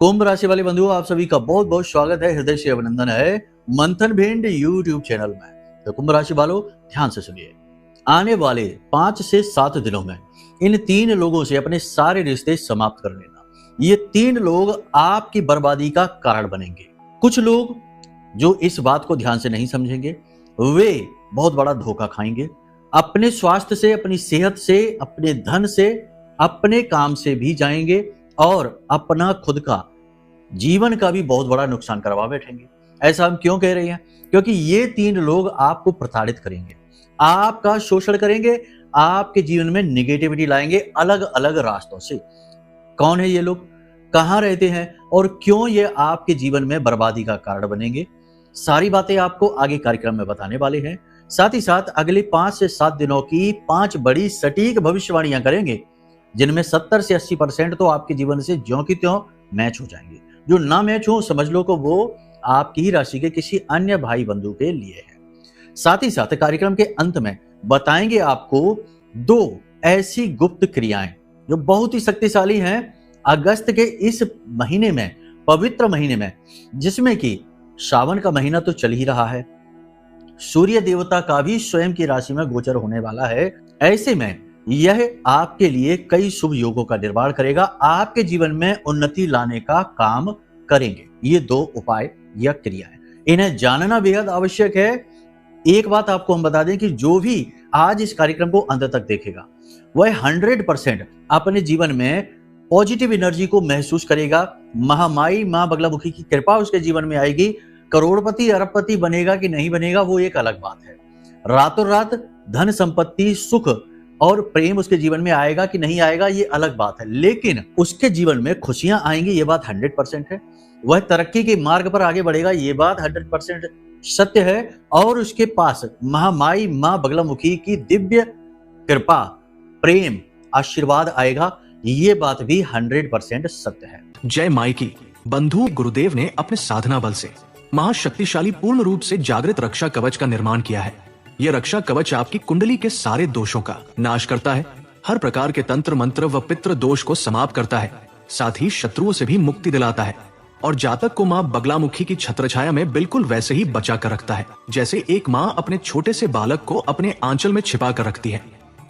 कुंभ राशि वाले बंधुओं, आप सभी का बहुत बहुत स्वागत है, हृदय से अभिनंदन है मंथन भिंड यूट्यूब चैनल में। तो कुंभ राशि वालों, ध्यान से सुनिए। आने वाले 5 से 7 दिनों में इन 3 लोगों से अपने सारे रिश्ते समाप्त कर लेना। ये 3 लोग आपकी बर्बादी का कारण बनेंगे। कुछ लोग जो इस बात को ध्यान से नहीं समझेंगे, वे बहुत बड़ा धोखा खाएंगे। अपने स्वास्थ्य से, अपनी सेहत से, अपने धन से, अपने काम से भी जाएंगे और अपना खुद का जीवन का भी बहुत बड़ा नुकसान करवा बैठेंगे। ऐसा हम क्यों कह रहे हैं? क्योंकि ये 3 लोग आपको प्रताड़ित करेंगे, आपका शोषण करेंगे, आपके जीवन में निगेटिविटी लाएंगे अलग अलग रास्तों से। कौन है ये लोग, कहां रहते हैं और क्यों ये आपके जीवन में बर्बादी का कारण बनेंगे? सारी बातें आपको आगे कार्यक्रम में बताने वाले हैं। साथ ही साथ अगले 5 से 7 दिनों की 5 बड़ी सटीक भविष्यवाणियां करेंगे, जिनमें 70 से 80% तो आपके जीवन से ज्यों की त्यों मैच हो जाएंगे। जो ना मैच हो, समझ लो कि वो आपकी ही राशि के किसी अन्य भाई बंधु के लिए है। साथ ही साथ कार्यक्रम के अंत में बताएंगे आपको 2 ऐसी गुप्त क्रियाएं जो बहुत ही शक्तिशाली हैं अगस्त के इस महीने में, पवित्र महीने में, जिसमें कि श्रावण का महीना तो चल ही रहा है, सूर्य देवता का भी स्वयं की राशि में गोचर होने वाला है। ऐसे में यह आपके लिए कई शुभ योगों का निर्माण करेगा, आपके जीवन में उन्नति लाने का काम करेंगे। ये 2 उपाय या क्रियाएं, इन्हें जानना बेहद आवश्यक है। एक बात आपको हम बता दें कि जो भी आज इस कार्यक्रम को अंत तक देखेगा, वह 100% अपने जीवन में पॉजिटिव एनर्जी को महसूस करेगा। महामाई मां बगलामुखी की कृपा उसके जीवन में आएगी। करोड़पति अरबपति बनेगा कि नहीं बनेगा, वो एक अलग बात है। रातों रात धन संपत्ति, सुख और प्रेम उसके जीवन में आएगा कि नहीं आएगा, ये अलग बात है, लेकिन उसके जीवन में खुशियां आएंगी, ये बात 100% है। वह तरक्की के मार्ग पर आगे बढ़ेगा, ये बात 100% सत्य है। और उसके पास महामाई मां बगलामुखी की दिव्य कृपा, प्रेम, आशीर्वाद आएगा, ये बात भी 100% सत्य है। जय माई की। बंधु गुरुदेव ने अपने साधना बल से महाशक्तिशाली पूर्ण रूप से जागृत रक्षा कवच का निर्माण किया है। यह रक्षा कवच आपकी कुंडली के सारे दोषों का नाश करता है, हर प्रकार के तंत्र मंत्र व पितृ दोष को समाप्त करता है, साथ ही शत्रुओं से भी मुक्ति दिलाता है और जातक को माँ बगलामुखी की छत्रछाया में बिल्कुल वैसे ही बचा कर रखता है, जैसे एक माँ अपने छोटे से बालक को अपने आंचल में छिपा कर रखती है।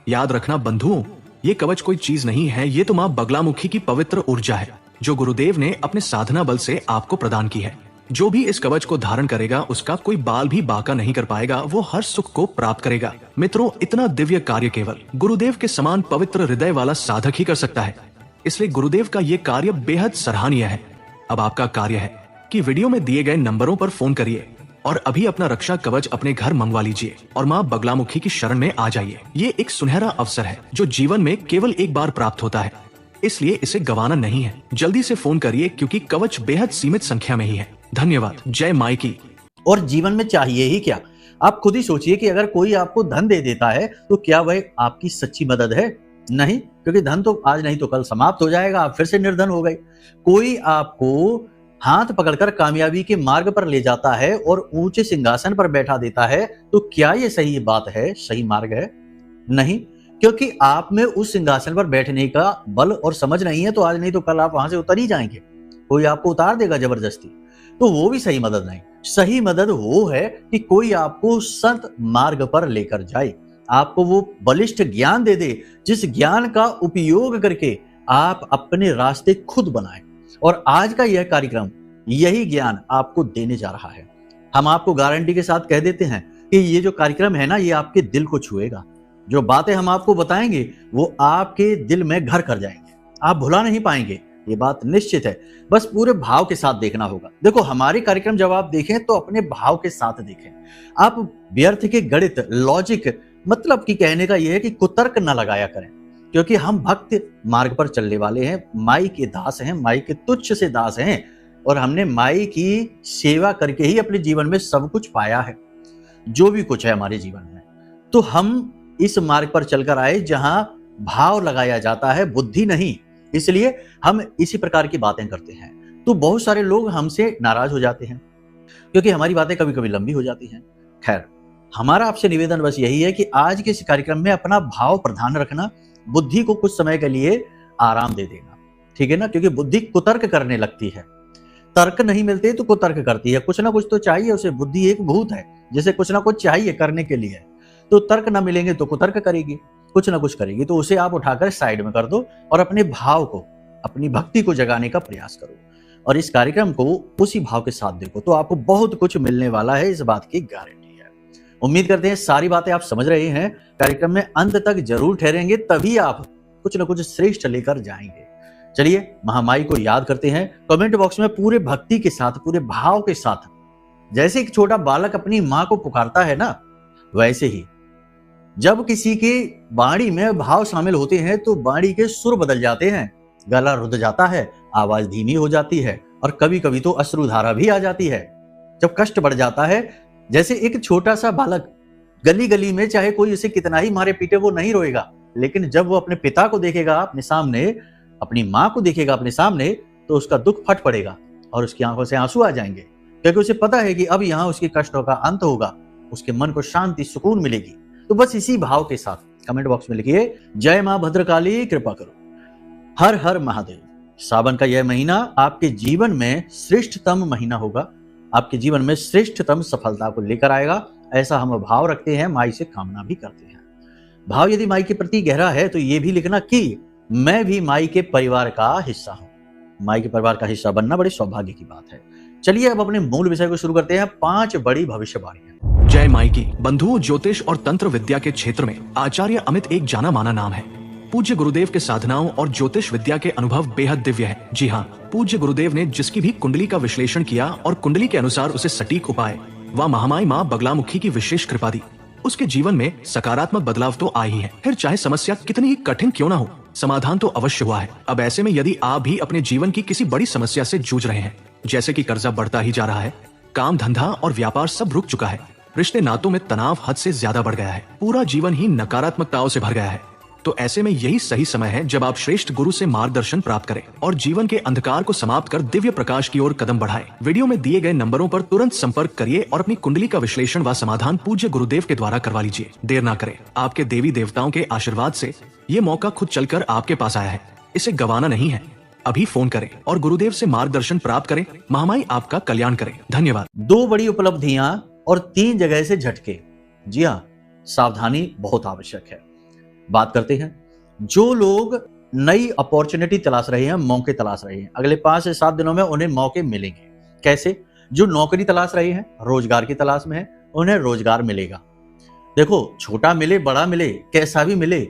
याद रखना बंधुओं, ये कवच कोई चीज नहीं है, ये तो माँ बगलामुखी की पवित्र ऊर्जा है, जो गुरुदेव ने अपने साधना बल से आपको प्रदान की है। जो भी इस कवच को धारण करेगा, उसका कोई बाल भी बाका नहीं कर पाएगा, वो हर सुख को प्राप्त करेगा। मित्रों, इतना दिव्य कार्य केवल गुरुदेव के समान पवित्र हृदय वाला साधक ही कर सकता है, इसलिए गुरुदेव का ये कार्य बेहद सराहनीय है। अब आपका कार्य है कि वीडियो में दिए गए नंबरों पर फोन करिए और अभी अपना रक्षा कवच अपने घर मंगवा लीजिए और माँ बगलामुखी की शरण में आ जाइए। ये एक सुनहरा अवसर है जो जीवन में केवल एक बार प्राप्त होता है, इसलिए इसे गंवाना नहीं है। जल्दी से फोन करिए क्योंकि कवच बेहद सीमित संख्या में ही है। धन्यवाद। जय माई की। और जीवन में चाहिए ही क्या? आप खुद ही सोचिए कि अगर कोई आपको धन दे देता है तो क्या वह आपकी सच्ची मदद है? नहीं, क्योंकि धन तो आज नहीं तो कल समाप्त हो जाएगा, आप फिर से निर्धन हो गए। कोई आपको हाथ पकड़कर कामयाबी के मार्ग पर ले जाता है और ऊंचे सिंहासन पर बैठा देता है, तो क्या ये सही बात है, सही मार्ग है? नहीं, क्योंकि आप में उस सिंहासन पर बैठने का बल और समझ नहीं है, तो आज नहीं तो कल आप वहां से उतर ही जाएंगे। कोई आपको उतार देगा जबरदस्ती, तो वो भी सही मदद नहीं। सही मदद वो है कि कोई आपको सत मार्ग पर लेकर जाए, आपको वो बलिष्ठ ज्ञान दे दे, जिस ज्ञान का उपयोग करके आप अपने रास्ते खुद बनाएं। और आज का यह कार्यक्रम यही ज्ञान आपको देने जा रहा है। हम आपको गारंटी के साथ कह देते हैं कि ये जो कार्यक्रम है ना, ये आपके दिल को छुएगा। जो बातें हम आपको बताएंगे वो आपके दिल में घर कर जाएंगे, आप भुला नहीं पाएंगे, ये बात निश्चित है। बस पूरे भाव के साथ देखना होगा। देखो, हमारे कार्यक्रम जब आप देखें तो अपने भाव के साथ देखें। आप व्यर्थ के गणित, लॉजिक, मतलब कि कहने का यह है कि कुतर्क न लगाया करें, क्योंकि हम भक्त मार्ग पर चलने वाले हैं, माई के दास हैं, माई के तुच्छ से दास हैं, और हमने माई की सेवा करके ही अपने जीवन में सब कुछ पाया है, जो भी कुछ है हमारे जीवन में। तो हम इस मार्ग पर चलकर आए जहां भाव लगाया जाता है, बुद्धि नहीं। इसलिए हम इसी प्रकार की बातें करते हैं। तो बहुत सारे लोग हमसे नाराज हो जाते हैं क्योंकि हमारी बातें कभी कभी लंबी हो जाती हैं। खैर, हमारा आपसे निवेदन बस यही है कि आज के इस कार्यक्रम में अपना भाव प्रधान रखना, बुद्धि को कुछ समय के लिए आराम दे देना। ठीक है ना, क्योंकि बुद्धि कुतर्क करने लगती है। तर्क नहीं मिलते तो कुतर्क करती है, कुछ ना कुछ तो चाहिए उसे। बुद्धि एक भूत है जिसे कुछ ना कुछ चाहिए करने के लिए, तो तर्क ना मिलेंगे तो कुतर्क करेगी, कुछ ना कुछ करेगी। तो उसे आप उठाकर साइड में कर दो और अपने भाव को, अपनी भक्ति को जगाने का प्रयास करो और इस कार्यक्रम को उसी भाव के साथ देखो, तो आपको बहुत कुछ मिलने वाला है, इस बात की गारंटी है। उम्मीद करते हैं सारी बातें आप समझ रहे हैं, कार्यक्रम में अंत तक जरूर ठहरेंगे, तभी आप कुछ ना कुछ श्रेष्ठ लेकर जाएंगे। चलिए महामाई को याद करते हैं। कमेंट बॉक्स में पूरे भक्ति के साथ, पूरे भाव के साथ, जैसे एक छोटा बालक अपनी मां को पुकारता है ना, वैसे ही जब किसी की वाणी में भाव शामिल होते हैं तो वाणी के सुर बदल जाते हैं, गला रुध जाता है, आवाज धीमी हो जाती है और कभी कभी तो अश्रुधारा भी आ जाती है। जब कष्ट बढ़ जाता है, जैसे एक छोटा सा बालक गली गली में चाहे कोई उसे कितना ही मारे पीटे वो नहीं रोएगा, लेकिन जब वो अपने पिता को देखेगा अपने सामने, अपनी माँ को देखेगा अपने सामने, तो उसका दुख फट पड़ेगा और उसकी आंखों से आंसू आ जाएंगे, क्योंकि उसे पता है कि अब यहाँ उसके कष्टों का अंत होगा, उसके मन को शांति सुकून मिलेगी। तो बस इसी भाव के साथ कमेंट बॉक्स में लिखिए, जय मां भद्रकाली कृपा करो, हर हर महादेव। सावन का यह महीना आपके जीवन में श्रेष्ठतम महीना होगा, आपके जीवन में श्रेष्ठतम सफलता को लेकर आएगा, ऐसा हम भाव रखते हैं, माई से कामना भी करते हैं। भाव यदि माई के प्रति गहरा है तो ये भी लिखना कि मैं भी माई के परिवार का हिस्सा हूं। माई के परिवार का हिस्सा बनना बड़े सौभाग्य की बात है। चलिए अब अपने मूल विषय को शुरू करते हैं, 5 बड़ी भविष्यवाणियां। जय माई की। बंधुओं, ज्योतिष और तंत्र विद्या के क्षेत्र में आचार्य अमित एक जाना माना नाम है। पूज्य गुरुदेव के साधनाओं और ज्योतिष विद्या के अनुभव बेहद दिव्य है। जी हाँ, पूज्य गुरुदेव ने जिसकी भी कुंडली का विश्लेषण किया और कुंडली के अनुसार उसे सटीक उपाय व महामाई माँ बगलामुखी की विशेष कृपा दी, उसके जीवन में सकारात्मक बदलाव तो आ ही है। फिर चाहे समस्या कितनी ही कठिन क्यों ना हो, समाधान तो अवश्य हुआ है। अब ऐसे में यदि आप भी अपने जीवन की किसी बड़ी समस्या से जूझ रहे हैं, जैसे कि कर्जा बढ़ता ही जा रहा है, काम धंधा और व्यापार सब रुक चुका है, रिश्ते नातों में तनाव हद से ज्यादा बढ़ गया है, पूरा जीवन ही नकारात्मकताओं से भर गया है, तो ऐसे में यही सही समय है जब आप श्रेष्ठ गुरु से मार्गदर्शन प्राप्त करें और जीवन के अंधकार को समाप्त कर दिव्य प्रकाश की ओर कदम बढ़ाएं। वीडियो में दिए गए नंबरों पर तुरंत संपर्क करिए और अपनी कुंडली का विश्लेषण व समाधान पूज्य गुरुदेव के द्वारा करवा लीजिए। देर ना करें, आपके देवी देवताओं के आशीर्वाद से ये मौका खुद चलकर आपके पास आया है, इसे गंवाना नहीं है। अभी फोन करें और गुरुदेव से मार्गदर्शन प्राप्त करें। महामाई आपका कल्याण करें। धन्यवाद। 2 बड़ी उपलब्धियां और 3 जगह से झटके। जी हाँ, सावधानी बहुत आवश्यक है। बात करते हैं जो लोग नई अपॉर्चुनिटी तलाश रहे हैं, मौके तलाश रहे हैं, अगले 5 से 7 दिनों में उन्हें मौके मिलेंगे। कैसे? जो नौकरी तलाश रहे हैं, रोजगार की तलाश में है, उन्हें रोजगार मिलेगा। देखो, छोटा मिले बड़ा मिले कैसा भी मिले,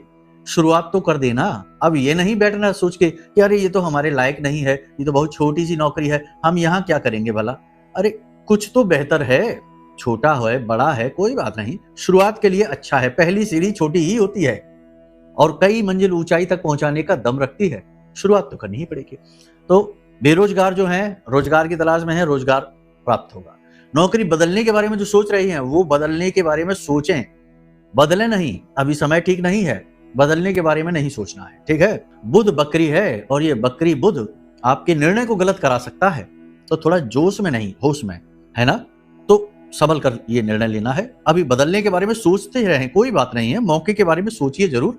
शुरुआत तो कर देना। अब ये नहीं बैठना सोच के कि अरे ये तो हमारे लायक नहीं है, ये तो बहुत छोटी सी नौकरी है, हम यहाँ क्या करेंगे भला। अरे कुछ तो बेहतर है, छोटा है बड़ा है कोई बात नहीं, शुरुआत के लिए अच्छा है। पहली सीढ़ी छोटी ही होती है और कई मंजिल ऊंचाई तक पहुंचाने का दम रखती है, शुरुआत तो करनी ही पड़ेगी। तो बेरोजगार जो हैं, रोजगार की तलाश में हैं, रोजगार प्राप्त होगा। नौकरी बदलने के बारे में जो सोच रही हैं, वो बदलने के बारे में सोचें, बदले नहीं, अभी समय ठीक नहीं है, बदलने के बारे में नहीं सोचना है, ठीक है। बुध बकरी है और ये बकरी बुध आपके निर्णय को गलत करा सकता है, तो थोड़ा जोश में नहीं होश में, है ना, तो संभल कर ये निर्णय लेना है। अभी बदलने के बारे में सोचते रहें, कोई बात नहीं है, मौके के बारे में सोचिए जरूर,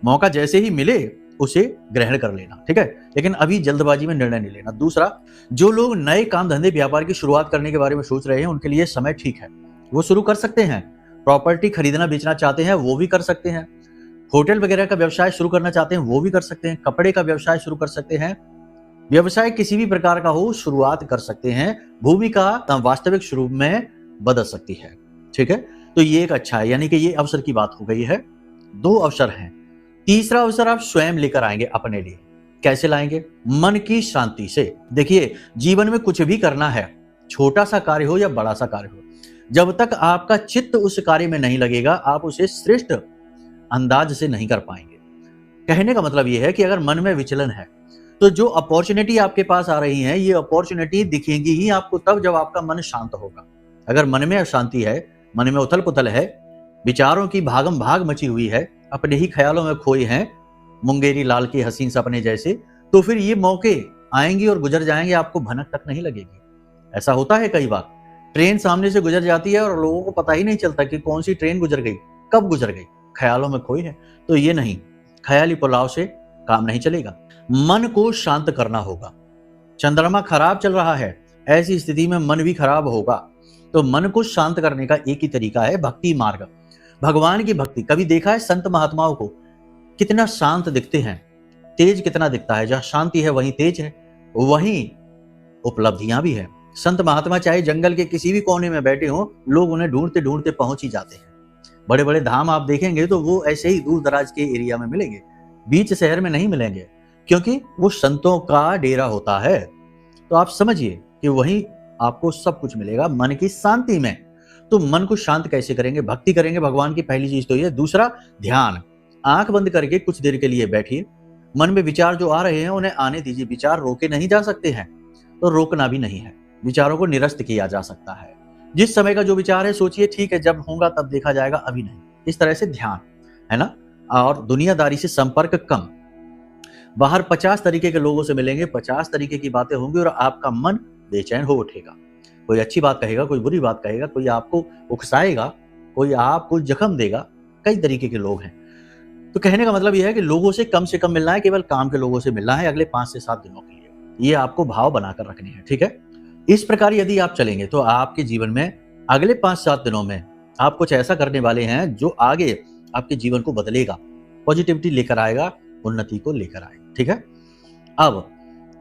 मौका जैसे ही मिले उसे ग्रहण कर लेना, ठीक है, लेकिन अभी जल्दबाजी में निर्णय नहीं लेना। दूसरा, जो लोग नए काम धंधे व्यापार की शुरुआत करने के बारे में सोच रहे हैं, उनके लिए समय ठीक है, वो शुरू कर सकते हैं। प्रॉपर्टी खरीदना बेचना चाहते हैं वो भी कर सकते हैं, होटल वगैरह का व्यवसाय शुरू करना चाहते हैं वो भी कर सकते हैं, कपड़े का व्यवसाय शुरू कर सकते हैं, व्यवसाय किसी भी प्रकार का हो शुरुआत कर सकते हैं। भूमिका वास्तविक स्वरूप में बदल सकती है, ठीक है, तो ये एक अच्छा है, यानी कि ये अवसर की बात हो गई है। 2 अवसर हैं। तीसरा अवसर आप स्वयं लेकर आएंगे अपने लिए। कैसे लाएंगे? मन की शांति से। देखिए, जीवन में कुछ भी करना है, छोटा सा कार्य हो या बड़ा सा कार्य हो, जब तक आपका चित्त उस कार्य में नहीं लगेगा, आप उसे श्रेष्ठ अंदाज से नहीं कर पाएंगे। कहने का मतलब यह है कि अगर मन में विचलन है, तो जो अपॉर्चुनिटी आपके पास आ रही है, ये अपॉर्चुनिटी दिखेंगी ही आपको तब जब आपका मन शांत होगा। अगर मन में अशांति है, मन में उथल पुथल है, विचारों की भागम भाग मची हुई है, अपने ही ख्यालों में खोए हैं, मुंगेरी लाल के हसीन सपने जैसे, तो फिर ये मौके आएंगे और गुजर जाएंगे, आपको भनक तक नहीं लगेगी। ऐसा होता है कई बार, ट्रेन सामने से गुजर जाती है और लोगों को पता ही नहीं चलता कि कौन सी ट्रेन गुजर गई, कब गुजर गई, ख्यालों में खोए हैं। तो ये नहीं, ख्याली पुलाव से काम नहीं चलेगा। मन को शांत करना होगा। चंद्रमा खराब चल रहा है, ऐसी स्थिति में मन भी खराब होगा। तो मन को शांत करने का एक ही तरीका है भक्ति मार्ग, भगवान की भक्ति। कभी देखा है संत महात्माओं को कितना शांत दिखते हैं, तेज कितना दिखता है। जहां शांति है वहीं तेज है, वहीं उपलब्धियां भी है। संत महात्मा चाहे जंगल के किसी भी कोने में बैठे हों, लोग उन्हें ढूंढते ढूंढते पहुंच ही जाते हैं। बड़े बड़े धाम आप देखेंगे तो वो ऐसे ही दूर दराज के एरिया में मिलेंगे, बीच शहर में नहीं मिलेंगे, क्योंकि वो संतों का डेरा होता है। तो आप समझिए कि वहीं आपको सब कुछ मिलेगा मन की शांति में। तो मन को शांत कैसे करेंगे? भक्ति करेंगे भगवान की, पहली चीज तो ये। दूसरा, ध्यान। आंख बंद करके कुछ देर के लिए बैठिए। मन में विचार जो आ रहे हैं उन्हें आने दीजिए। विचार रोके नहीं जा सकते हैं, तो रोकना भी नहीं है। विचारों को निरस्त किया जा सकता है। जिस समय का जो विचार है सोचिए, ठीक है जब होगा तब देखा जाएगा, अभी नहीं। इस तरह से ध्यान, है ना। और दुनियादारी से संपर्क कम। बाहर 50 तरीके के लोगों से मिलेंगे, 50 तरीके की बातें होंगी और आपका मन बेचैन हो उठेगा। कोई अच्छी बात कहेगा, कोई बुरी बात कहेगा, कोई आपको उकसाएगा, कोई आपको जख्म देगा। कई तरीके के लोग हैं। तो कहने का मतलब यह है कि लोगों से कम मिलना है, केवल काम के लोगों से मिलना है अगले 5 से 7 दिनों के लिए। ये आपको भाव बनाकर रखने हैं, ठीक है। इस प्रकार यदि आप चलेंगे तो आपके जीवन में अगले 5-7 दिनों में आप कुछ ऐसा करने वाले हैं जो आगे आपके जीवन को बदलेगा, पॉजिटिविटी लेकर आएगा, उन्नति को लेकर आएगा, ठीक है। अब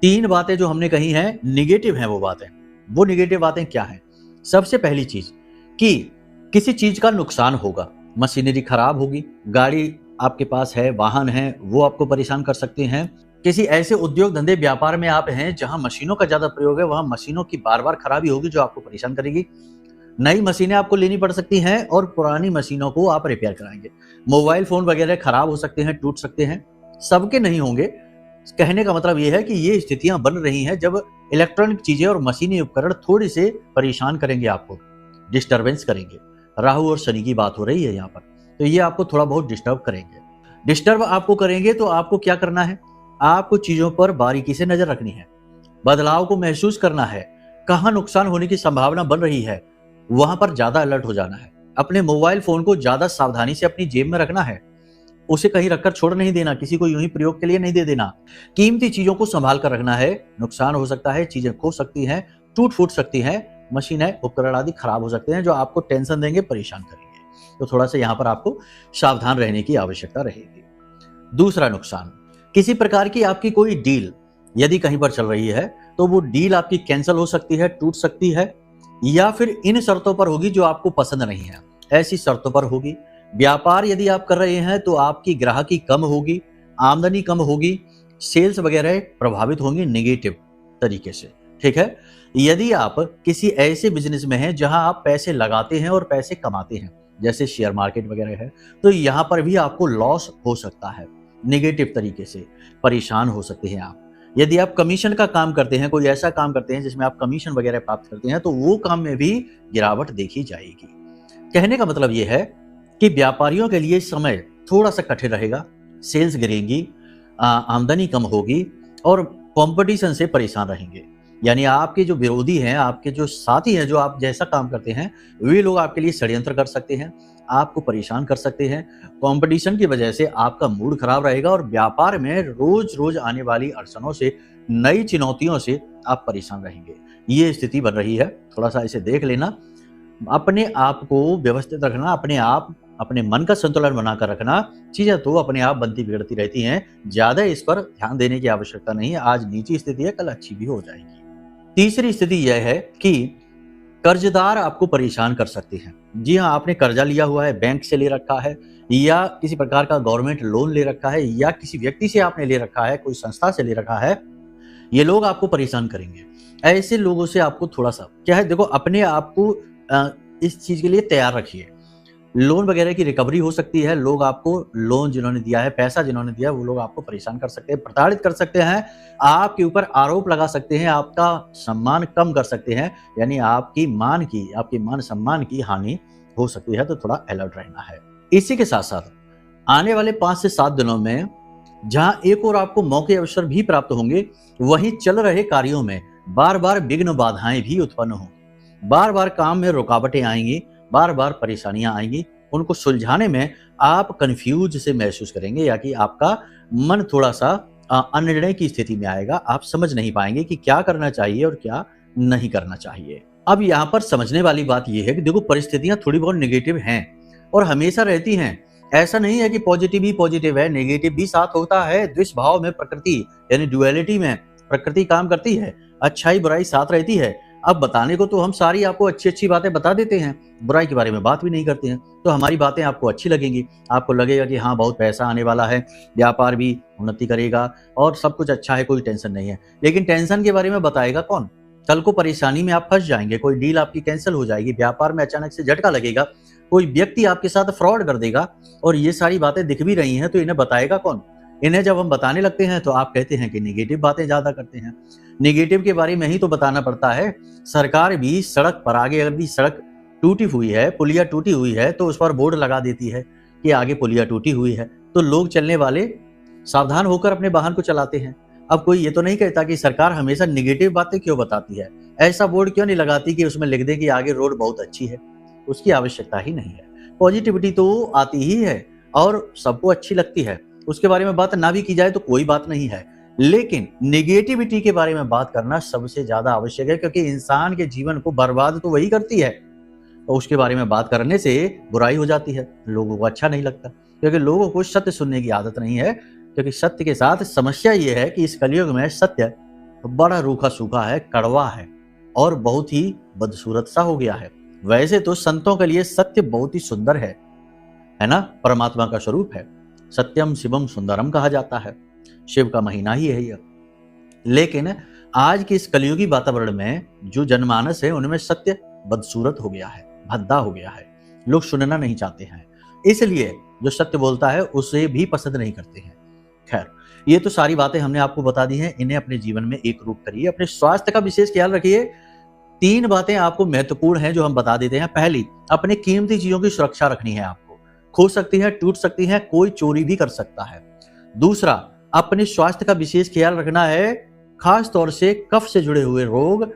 3 बातें जो हमने कही हैं निगेटिव हैं, वो बातें, वो निगेटिव बातें क्या हैं? सबसे पहली चीज कि किसी चीज का नुकसान होगा, मशीनरी खराब होगी, गाड़ी आपके पास है, वाहन है, वो आपको परेशान कर सकते हैं। किसी ऐसे उद्योग धंधे व्यापार में आप हैं जहां मशीनों का ज्यादा प्रयोग है, वहां मशीनों की बार बार खराबी होगी जो आपको परेशान करेगी। नई मशीनें आपको लेनी पड़ सकती हैं और पुरानी मशीनों को आप रिपेयर कराएंगे। मोबाइल फोन वगैरह खराब हो सकते हैं, टूट सकते हैं, सबके नहीं होंगे। कहने का मतलब यह है कि ये स्थितियां बन रही हैं जब इलेक्ट्रॉनिक चीजें और मशीनी उपकरण थोड़े से परेशान करेंगे, आपको डिस्टर्बेंस करेंगे। राहु और शनि की बात हो रही है यहाँ पर, तो ये आपको थोड़ा बहुत डिस्टर्ब करेंगे। डिस्टर्ब आपको करेंगे तो आपको क्या करना है? आपको चीजों पर बारीकी से नजर रखनी है, बदलाव को महसूस करना है। कहां नुकसान होने की संभावना बन रही है वहां पर ज्यादा अलर्ट हो जाना है। अपने मोबाइल फोन को ज्यादा सावधानी से अपनी जेब में रखना है, उसे कहीं रखकर छोड़ नहीं देना, किसी को यूं ही प्रयोग के लिए नहीं दे देना। कीमती चीजों को संभाल कर रखना है। नुकसान हो सकता है, चीजें खो सकती हैं, टूट फूट सकती हैं, मशीनें उपकरण आदि खराब हो सकते हैं जो आपको टेंशन देंगे, परेशान करेंगे। तो थोड़ा सा यहाँ पर आपको सावधान रहने की आवश्यकता रहेगी। दूसरा नुकसान, किसी प्रकार की आपकी कोई डील यदि कहीं पर चल रही है तो वो डील आपकी कैंसिल हो सकती है, टूट सकती है, या फिर इन शर्तों पर होगी जो आपको पसंद नहीं है, ऐसी शर्तों पर होगी। व्यापार यदि आप कर रहे हैं तो आपकी ग्राहकी कम होगी, आमदनी कम होगी, सेल्स वगैरह प्रभावित होंगी नेगेटिव तरीके से, ठीक है। यदि आप किसी ऐसे बिजनेस में हैं जहां आप पैसे लगाते हैं और पैसे कमाते हैं, जैसे शेयर मार्केट वगैरह है, तो यहां पर भी आपको लॉस हो सकता है, नेगेटिव तरीके से परेशान हो सकते हैं आप। यदि आप कमीशन का काम करते हैं, कोई ऐसा काम करते हैं जिसमें आप कमीशन वगैरह प्राप्त करते हैं, तो वो काम में भी गिरावट देखी जाएगी। कहने का मतलब यह है कि व्यापारियों के लिए समय थोड़ा सा कठिन रहेगा, सेल्स गिरेंगी, आमदनी कम होगी और कंपटीशन से परेशान रहेंगे। यानी आपके जो विरोधी हैं, आपके जो साथी हैं, जो आप जैसा काम करते हैं, वे लोग आपके लिए षड्यंत्र कर सकते हैं, आपको परेशान कर सकते हैं। कंपटीशन की वजह से आपका मूड खराब रहेगा और व्यापार में रोज रोज आने वाली अड़चनों से, नई चुनौतियों से आप परेशान रहेंगे। ये स्थिति बन रही है, थोड़ा सा इसे देख लेना। अपने आप को व्यवस्थित रखना, अपने मन का संतुलन बनाकर रखना। चीजें तो अपने आप बनती बिगड़ती रहती हैं, ज्यादा इस पर ध्यान देने की आवश्यकता नहीं है। आज नीची स्थिति है, कल अच्छी भी हो जाएगी। तीसरी स्थिति यह है कि कर्जदार आपको परेशान कर सकते हैं। जी हाँ, आपने कर्जा लिया हुआ है, बैंक से ले रखा है या किसी प्रकार का गवर्नमेंट लोन ले रखा है या किसी व्यक्ति से आपने ले रखा है, कोई संस्था से ले रखा है, ये लोग आपको परेशान करेंगे। ऐसे लोगों से आपको थोड़ा सा क्या है, देखो अपने आप को इस चीज के लिए तैयार रखिए। लोन वगैरह की रिकवरी हो सकती है, लोग आपको लोन जिन्होंने दिया है, पैसा जिन्होंने दिया है, वो लोग आपको परेशान कर सकते हैं, प्रताड़ित कर सकते हैं, आपके ऊपर आरोप लगा सकते हैं, आपका सम्मान कम कर सकते हैं, यानी आपके मान सम्मान की हानि हो सकती है। तो थोड़ा अलर्ट रहना है। इसी के साथ साथ आने वाले 5 से 7 दिनों में जहां एक और आपको मौके अवसर भी प्राप्त होंगे, वहीं चल रहे कार्यों में बार बार विघ्न बाधाएं भी उत्पन्न होंगी, बार बार काम में रुकावटें आएंगी, बार बार परेशानियां आएंगी। उनको सुलझाने में आप कंफ्यूज से महसूस करेंगे या कि आपका मन थोड़ा सा अनिर्णय की स्थिति में आएगा। आप समझ नहीं पाएंगे कि क्या करना चाहिए और क्या नहीं करना चाहिए। अब यहाँ पर समझने वाली बात यह है कि देखो, परिस्थितियां थोड़ी बहुत नेगेटिव हैं और हमेशा रहती हैं। ऐसा नहीं है कि पॉजिटिव ही पॉजिटिव है, नेगेटिव भी साथ होता है। द्विश भाव में प्रकृति यानी ड्युअलिटी में प्रकृति काम करती है, अच्छाई बुराई साथ रहती है। अब बताने को तो हम सारी आपको अच्छी अच्छी बातें बता देते हैं, बुराई के बारे में बात भी नहीं करते हैं। तो हमारी बातें आपको अच्छी लगेंगी, आपको लगेगा कि हाँ, बहुत पैसा आने वाला है, व्यापार भी उन्नति करेगा और सब कुछ अच्छा है, कोई टेंशन नहीं है। लेकिन टेंशन के बारे में बताएगा कौन? कल को परेशानी में आप फंस जाएंगे, कोई डील आपकी कैंसिल हो जाएगी, व्यापार में अचानक से झटका लगेगा, कोई व्यक्ति आपके साथ फ्रॉड कर देगा और ये सारी बातें दिख भी रही हैं, तो इन्हें बताएगा कौन? इन्हें जब हम बताने लगते हैं तो आप कहते हैं कि नेगेटिव बातें ज्यादा करते हैं। नेगेटिव के बारे में ही तो बताना पड़ता है। सरकार भी सड़क पर आगे अगर भी सड़क टूटी हुई है, पुलिया टूटी हुई है, तो उस पर बोर्ड लगा देती है कि आगे पुलिया टूटी हुई है, तो लोग चलने वाले सावधान होकर अपने वाहन को चलाते हैं। अब कोई ये तो नहीं कहता कि सरकार हमेशा नेगेटिव बातें क्यों बताती है, ऐसा बोर्ड क्यों नहीं लगाती कि उसमें लिख दे कि आगे रोड बहुत अच्छी है। उसकी आवश्यकता ही नहीं है। पॉजिटिविटी तो आती ही है और सबको अच्छी लगती है, उसके बारे में बात ना भी की जाए तो कोई बात नहीं है। लेकिन नेगेटिविटी के बारे में बात करना सबसे ज्यादा आवश्यक है, क्योंकि इंसान के जीवन को बर्बाद तो वही करती है और उसके बारे में बात करने से बुराई हो जाती है, लोगों को अच्छा नहीं लगता, क्योंकि लोगों को सत्य सुनने की आदत नहीं है। क्योंकि सत्य के साथ समस्या ये है कि इस कलयुग में सत्य बड़ा रूखा सूखा है, कड़वा है और बहुत ही बदसूरत सा हो गया है। वैसे तो संतों के लिए सत्य बहुत ही सुंदर है ना, परमात्मा का स्वरूप है। सत्यम शिवम सुंदरम कहा जाता है, शिव का महीना ही है यह। लेकिन आज के इस कलयुगी वातावरण में जो जनमानस है उनमें सत्य बदसूरत हो गया है, भद्दा हो गया है, लोग सुनना नहीं चाहते हैं, इसलिए जो सत्य बोलता है उसे भी पसंद नहीं करते हैं। खैर, ये तो सारी बातें हमने आपको बता दी हैं, इन्हें अपने जीवन में एक रूप करिए, अपने स्वास्थ्य का विशेष ख्याल रखिए। 3 बातें आपको महत्वपूर्ण हैं जो हम बता देते हैं। पहली, अपने कीमती चीजों की सुरक्षा रखनी है। आपको खो सकती है, टूट सकती है, कोई चोरी भी कर सकता है। दूसरा, अपने स्वास्थ्य का विशेष ख्याल रखना है, खास तौर से कफ से जुड़े हुए रोग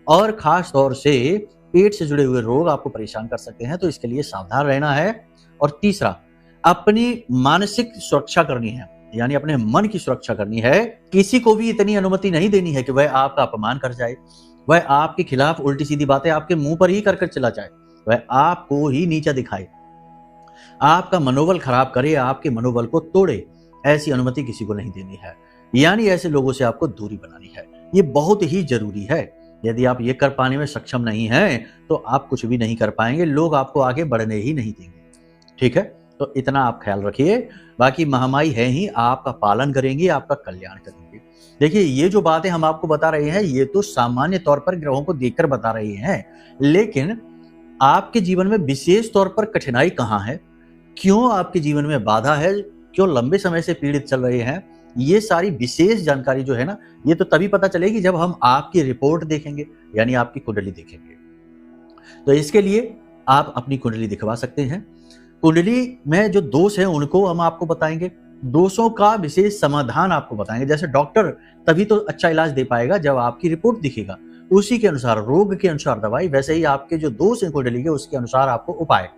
और खास तौर से पेट से जुड़े हुए रोग आपको परेशान कर सकते हैं, तो इसके लिए सावधान रहना है। और तीसरा, अपनी मानसिक सुरक्षा करनी है, यानी अपने मन की सुरक्षा करनी है। किसी को भी इतनी अनुमति नहीं देनी है कि वह आपका अपमान कर जाए, वह आपके खिलाफ उल्टी सीधी बातें आपके मुंह पर ही कर चला जाए, वह आपको ही नीचा दिखाए, आपका मनोबल खराब करे, आपके मनोबल को तोड़े। ऐसी अनुमति किसी को नहीं देनी है, यानी ऐसे लोगों से आपको दूरी बनानी है। ये बहुत ही जरूरी है। यदि आप ये कर पाने में सक्षम नहीं हैं तो आप कुछ भी नहीं कर पाएंगे, लोग आपको आगे बढ़ने ही नहीं देंगे। ठीक है, तो इतना आप ख्याल रखिए। बाकी महामाई है ही, आपका पालन करेंगी, आपका कल्याण करेंगे। देखिए, ये जो बातें हम आपको बता रहे हैं ये तो सामान्य तौर पर ग्रहों को देखकर बता रहे हैं, लेकिन आपके जीवन में विशेष तौर पर कठिनाई कहाँ है, क्यों आपके जीवन में बाधा है, क्यों लंबे समय से पीड़ित चल रहे हैं, ये सारी विशेष जानकारी जो है ना, ये तो तभी पता चलेगी जब हम आपकी रिपोर्ट देखेंगे, यानी आपकी कुंडली देखेंगे। तो इसके लिए आप अपनी कुंडली दिखवा सकते हैं। कुंडली में जो दोष है उनको हम आपको बताएंगे, दोषों का विशेष समाधान आपको बताएंगे। जैसे डॉक्टर तभी तो अच्छा इलाज दे पाएगा जब आपकी रिपोर्ट दिखेगा, उसी के अनुसार रोग के अनुसार दवाई, वैसे ही आपके जो दोष हैं कुंडली के उसके अनुसार आपको उपाय,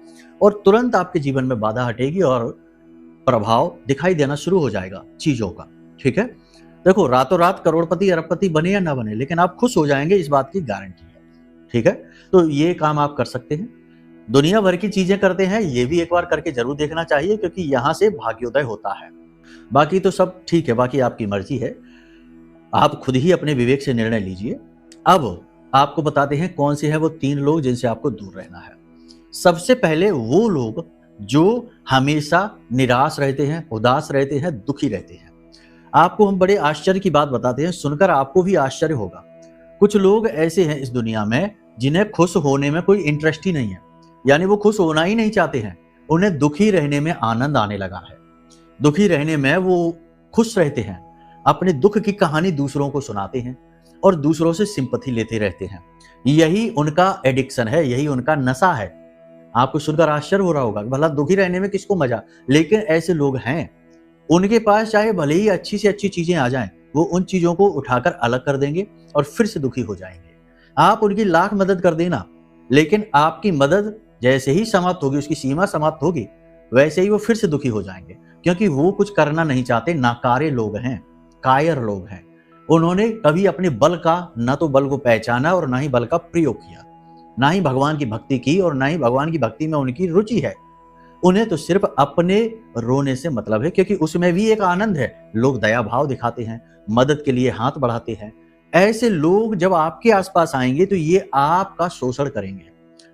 और तुरंत आपके जीवन में बाधा हटेगी और प्रभाव दिखाई देना शुरू हो जाएगा चीजों का। ठीक है, देखो, रातों रात करोड़पति अरबपति बने या ना बने, लेकिन आप खुश हो जाएंगे, इस बात की गारंटी है। ठीक है, तो ये काम आप कर सकते हैं। दुनिया भर की चीजें करते हैं, ये भी एक बार करके जरूर देखना चाहिए, क्योंकि यहां से भाग्योदय होता है। बाकी तो सब ठीक है, बाकी आपकी मर्जी है, आप खुद ही अपने विवेक से निर्णय लीजिए। अब आपको बताते हैं कौन से हैं वो 3 लोग जिनसे आपको दूर रहना है। सबसे पहले वो लोग जो हमेशा निराश रहते हैं, उदास रहते हैं, दुखी रहते हैं। आपको हम बड़े आश्चर्य की बात बताते हैं, सुनकर आपको भी आश्चर्य होगा। कुछ लोग ऐसे हैं इस दुनिया में जिन्हें खुश होने में कोई इंटरेस्ट ही नहीं है, यानी वो खुश होना ही नहीं चाहते हैं, उन्हें दुखी रहने में आनंद आने लगा है। दुखी रहने में वो खुश रहते हैं, अपने दुख की कहानी दूसरों को सुनाते हैं और दूसरों से सिंपैथी लेते रहते हैं। यही उनका एडिक्शन है, यही उनका नशा है। आपको सुनकर आश्चर्य हो रहा होगा, भला दुखी रहने में किसको मजा, लेकिन ऐसे लोग हैं। उनके पास चाहे भले ही अच्छी से अच्छी चीजें आ जाएं, वो उन चीजों को उठाकर अलग कर देंगे और फिर से दुखी हो जाएंगे। आप उनकी लाख मदद कर देना, लेकिन आपकी मदद जैसे ही समाप्त होगी, उसकी सीमा समाप्त होगी, वैसे ही वो फिर से दुखी हो जाएंगे, क्योंकि वो कुछ करना नहीं चाहते, नाकारे लोग हैं, कायर लोग हैं। उन्होंने कभी अपने बल का ना तो बल को पहचाना और ना ही बल का प्रयोग किया, ना ही भगवान की भक्ति की और ना ही भगवान की भक्ति में उनकी रुचि है। उन्हें तो सिर्फ अपने रोने से मतलब है, क्योंकि उसमें भी एक आनंद है। लोग दया भाव दिखाते हैं, मदद के लिए हाथ बढ़ाते हैं। ऐसे लोग जब आपके आसपास आएंगे तो ये आपका शोषण करेंगे।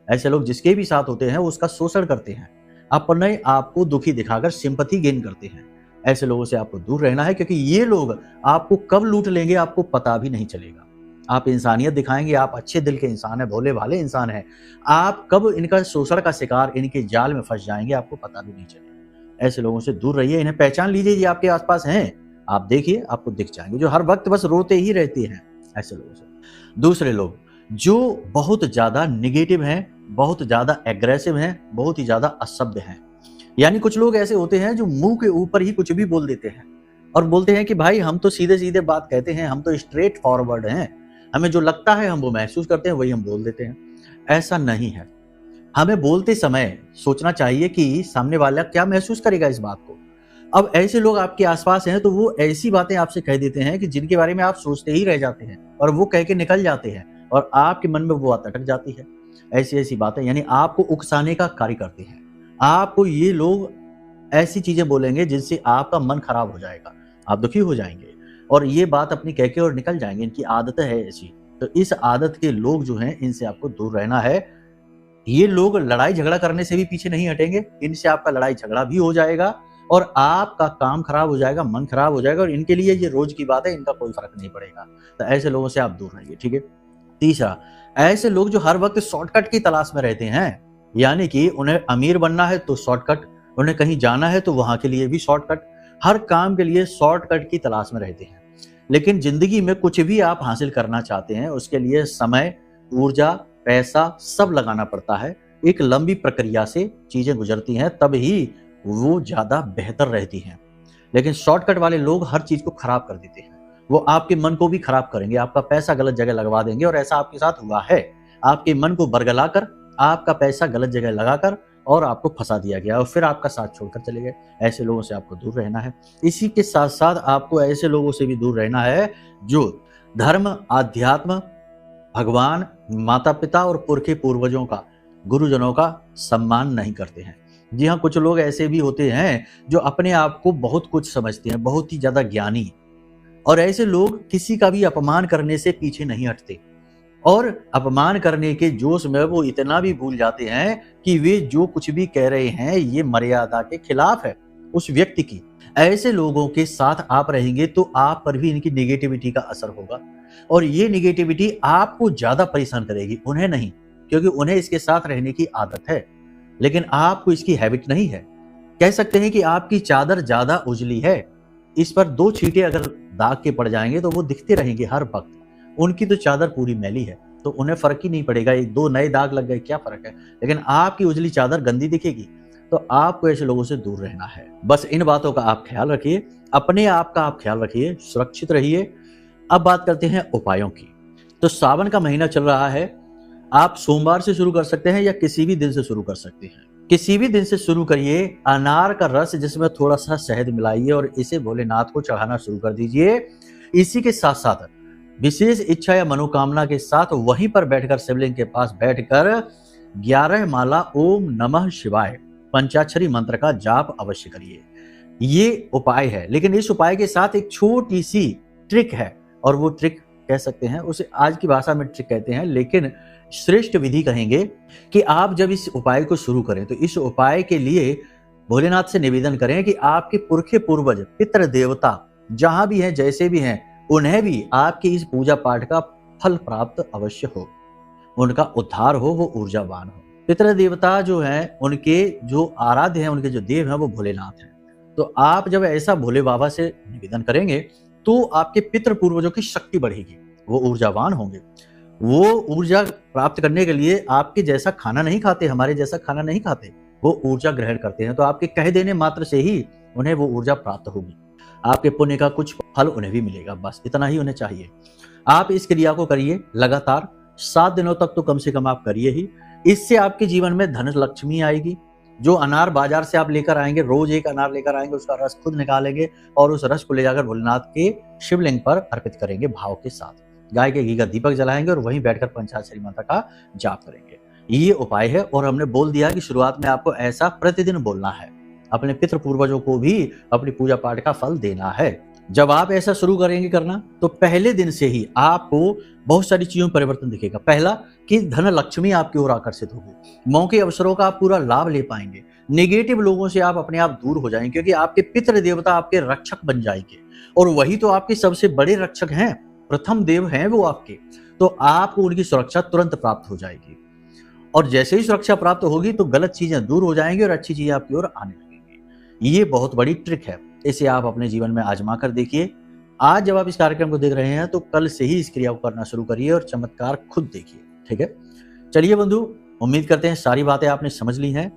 ऐसे लोग जिसके भी साथ होते हैं वो उसका शोषण करते हैं, अपने आप को दुखी दिखाकर सिंपैथी गेन करते हैं। ऐसे लोगों से आपको दूर रहना है, क्योंकि ये लोग आपको कब लूट लेंगे आपको पता भी नहीं चलेगा। आप इंसानियत दिखाएंगे, आप अच्छे दिल के इंसान हैं, भोले भाले इंसान हैं, आप कब इनका शोषण का शिकार, इनके जाल में फंस जाएंगे आपको पता भी नहीं चलेगा। ऐसे लोगों से दूर रहिए, इन्हें पहचान लीजिए, ये आपके आसपास हैं, आप देखिए आपको दिख जाएंगे, जो हर वक्त बस रोते ही रहते हैं। ऐसे लोगों से दूसरे लोग जो बहुत ज्यादा निगेटिव हैं, बहुत ज्यादा एग्रेसिव हैं, बहुत ही ज्यादा असभ्य हैं। यानी कुछ लोग ऐसे होते हैं जो मुंह के ऊपर ही कुछ भी बोल देते हैं और बोलते हैं कि भाई हम तो सीधे सीधे बात कहते हैं, हम तो स्ट्रेट फॉरवर्ड हैं, हमें जो लगता है हम वो महसूस करते हैं, वही हम बोल देते हैं। ऐसा नहीं है। हमें बोलते समय सोचना चाहिए कि सामने वाला क्या महसूस करेगा इस बात को। अब ऐसे लोग आपके आसपास हैं तो वो ऐसी बातें आपसे कह देते हैं कि जिनके बारे में आप सोचते ही रह जाते हैं और वो कह के निकल जाते हैं और आपके मन में वो अटक जाती है। ऐसी ऐसी बातें यानी आपको उकसाने का कार्य करते हैं। आपको ये लोग ऐसी चीजें बोलेंगे जिनसे आपका मन खराब हो जाएगा, आप दुखी हो जाएंगे और ये बात अपनी कह के और निकल जाएंगे। इनकी आदत है ऐसी। तो इस आदत के लोग जो हैं इनसे आपको दूर रहना है। ये लोग लड़ाई झगड़ा करने से भी पीछे नहीं हटेंगे, इनसे आपका लड़ाई झगड़ा भी हो जाएगा और आपका काम खराब हो जाएगा, मन खराब हो जाएगा और इनके लिए ये रोज की बात है, इनका कोई फर्क नहीं पड़ेगा। तो ऐसे लोगों से आप दूर रहिए, ठीक है। तीसरा, ऐसे लोग जो हर वक्त शॉर्टकट की तलाश में रहते हैं, यानी कि उन्हें अमीर बनना है तो शॉर्टकट, उन्हें कहीं जाना है तो वहां के लिए भी शॉर्टकट, हर काम के लिए शॉर्टकट की तलाश में रहते हैं। लेकिन जिंदगी में कुछ भी आप हासिल करना चाहते हैं उसके लिए समय, ऊर्जा, पैसा सब लगाना पड़ता है। एक लंबी प्रक्रिया से चीजें गुजरती हैं, तब ही वो ज्यादा बेहतर रहती हैं। लेकिन शॉर्टकट वाले लोग हर चीज को खराब कर देते हैं। वो आपके मन को भी खराब करेंगे, आपका पैसा गलत जगह लगवा देंगे और ऐसा आपके साथ हुआ है। आपके मन को बरगलाकर, आपका पैसा गलत जगह लगाकर और आपको फंसा दिया गया और फिर आपका साथ छोड़कर चले गए। ऐसे लोगों से आपको दूर रहना है। इसी के साथ साथ आपको ऐसे लोगों से भी दूर रहना है जो धर्म, आध्यात्म, भगवान, माता पिता और पुरखे पूर्वजों का, गुरुजनों का सम्मान नहीं करते हैं। जी हाँ, कुछ लोग ऐसे भी होते हैं जो अपने आप को बहुत कुछ समझते हैं, बहुत ही ज्यादा ज्ञानी, और ऐसे लोग किसी का भी अपमान करने से पीछे नहीं हटते और अपमान करने के जोश में वो इतना भी भूल जाते हैं कि वे जो कुछ भी कह रहे हैं ये मर्यादा के खिलाफ है उस व्यक्ति की। ऐसे लोगों के साथ आप रहेंगे तो आप पर भी इनकी नेगेटिविटी का असर होगा और ये नेगेटिविटी आपको ज्यादा परेशान करेगी, उन्हें नहीं, क्योंकि उन्हें इसके साथ रहने की आदत है लेकिन आपको इसकी हैबिट नहीं है। कह सकते हैं कि आपकी चादर ज्यादा उजली है, इस पर 2 छींटे अगर दाग के पड़ जाएंगे तो वो दिखते रहेंगे हर वक्त। उनकी तो चादर पूरी मैली है तो उन्हें फर्क ही नहीं पड़ेगा, 1-2 नए दाग लग गए क्या फर्क है। लेकिन आपकी उजली चादर गंदी दिखेगी तो आपको ऐसे लोगों से दूर रहना है। बस इन बातों का आप ख्याल रखिए, अपने आप का आप ख्याल रखिए, सुरक्षित रहिए। अब बात करते हैं उपायों की। तो सावन का महीना चल रहा है, आप सोमवार से शुरू कर सकते हैं या किसी भी दिन से शुरू कर सकते हैं। किसी भी दिन से शुरू करिए। अनार का रस जिसमें थोड़ा सा शहद मिलाइए और इसे भोलेनाथ को चढ़ाना शुरू कर दीजिए। इसी के साथ साथ विशेष इच्छा या मनोकामना के साथ वहीं पर बैठकर, शिवलिंग के पास बैठकर 11 माला ओम नमः शिवाय पंचाक्षरी मंत्र का जाप अवश्य करिए। ये उपाय है, लेकिन इस उपाय के साथ एक छोटी सी ट्रिक है और वो ट्रिक कह सकते हैं, उसे आज की भाषा में ट्रिक कहते हैं, लेकिन श्रेष्ठ विधि कहेंगे कि आप जब इस उपाय को शुरू करें तो इस उपाय के लिए भोलेनाथ से निवेदन करें कि आपके पुरखे पूर्वज, पितृ देवता जहां भी हैं, जैसे भी हैं, उन्हें भी आपकी इस पूजा पाठ का फल प्राप्त अवश्य हो, उनका उद्धार हो, वो ऊर्जावान हो। पितृ देवता जो हैं, उनके जो आराध्य हैं, उनके जो देव हैं वो भोलेनाथ हैं। तो आप जब ऐसा भोले बाबा से निवेदन करेंगे तो आपके पितृ पूर्वजों की शक्ति बढ़ेगी, वो ऊर्जावान होंगे। वो ऊर्जा प्राप्त करने के लिए आपके जैसा खाना नहीं खाते, हमारे जैसा खाना नहीं खाते, वो ऊर्जा ग्रहण करते हैं। तो आपके कह देने मात्र से ही उन्हें वो ऊर्जा प्राप्त होगी, आपके पुण्य का कुछ फल उन्हें भी मिलेगा। बस इतना ही उन्हें चाहिए। आप इस क्रिया को करिए लगातार 7 दिनों तक तो कम से कम आप करिए ही। इससे आपके जीवन में धन लक्ष्मी आएगी, जो अनार बाजार से आप लेकर आएंगे, रोज एक अनार लेकर आएंगे, उसका रस खुद निकालेंगे और उस रस को ले जाकर भोलेनाथ के शिवलिंग पर अर्पित करेंगे भाव के साथ। गाय के घी का दीपक जलाएंगे और वहीं बैठकर पंचाक्षरी मंत्र का जाप करेंगे। ये उपाय है और हमने बोल दिया कि शुरुआत में आपको ऐसा प्रतिदिन बोलना है। अपने पितृ पूर्वजों को भी अपनी पूजा पाठ का फल देना है। जब आप ऐसा शुरू करेंगे करना तो पहले दिन से ही आपको बहुत सारी चीजों में परिवर्तन दिखेगा। पहला कि धन लक्ष्मी आपकी ओर आकर्षित होगी, मौके अवसरों का आप पूरा लाभ ले पाएंगे, नेगेटिव लोगों से आप अपने आप दूर हो जाएंगे क्योंकि आपके पितृ देवता आपके रक्षक बन जाएंगे और वही तो आपके सबसे बड़े रक्षक हैं, प्रथम देव हैं वो आपके। तो आपको उनकी सुरक्षा तुरंत प्राप्त हो जाएगी और जैसे ही सुरक्षा प्राप्त होगी तो गलत चीजें दूर हो जाएंगी और अच्छी चीजें आपकी ओर आने लगेंगी। ये बहुत बड़ी ट्रिक है, इसे आप अपने जीवन में आजमा कर देखिए। आज जब आप इस कार्यक्रम को देख रहे हैं तो कल से ही इस क्रिया को करना शुरू करिए और चमत्कार खुद देखिए। ठीक है, चलिए बंधु, उम्मीद करते हैं सारी बातें आपने समझ ली हैं।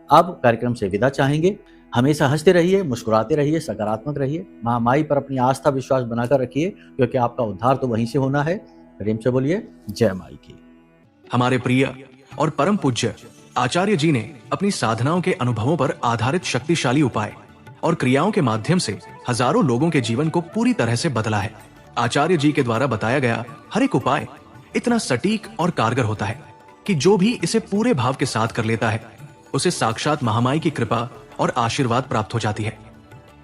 अब कार्यक्रम से विदा चाहेंगे। हमेशा हंसते रहिए, मुस्कुराते रहिए, सकारात्मक रहिए, महामाई पर अपनी आस्था विश्वास बनाकर रखिए क्योंकि आपका उद्धार तो वहीं से होना है। प्रेम से बोलिए जय माई की। हमारे प्रिय और परम पूज्य आचार्य जी ने अपनी साधनाओं के अनुभवों पर आधारित शक्तिशाली उपाय और क्रियाओं के माध्यम से हजारों लोगों के जीवन को पूरी तरह से बदला है। आचार्य जी के द्वारा बताया गया हर एक उपाय इतना सटीक और कारगर होता है कि जो भी इसे पूरे भाव के साथ कर लेता है उसे साक्षात महामाई की कृपा और आशीर्वाद प्राप्त हो जाती है।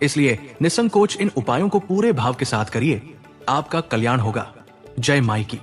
इसलिए निसंकोच इन उपायों को पूरे भाव के साथ करिए, आपका कल्याण होगा। जय माई की।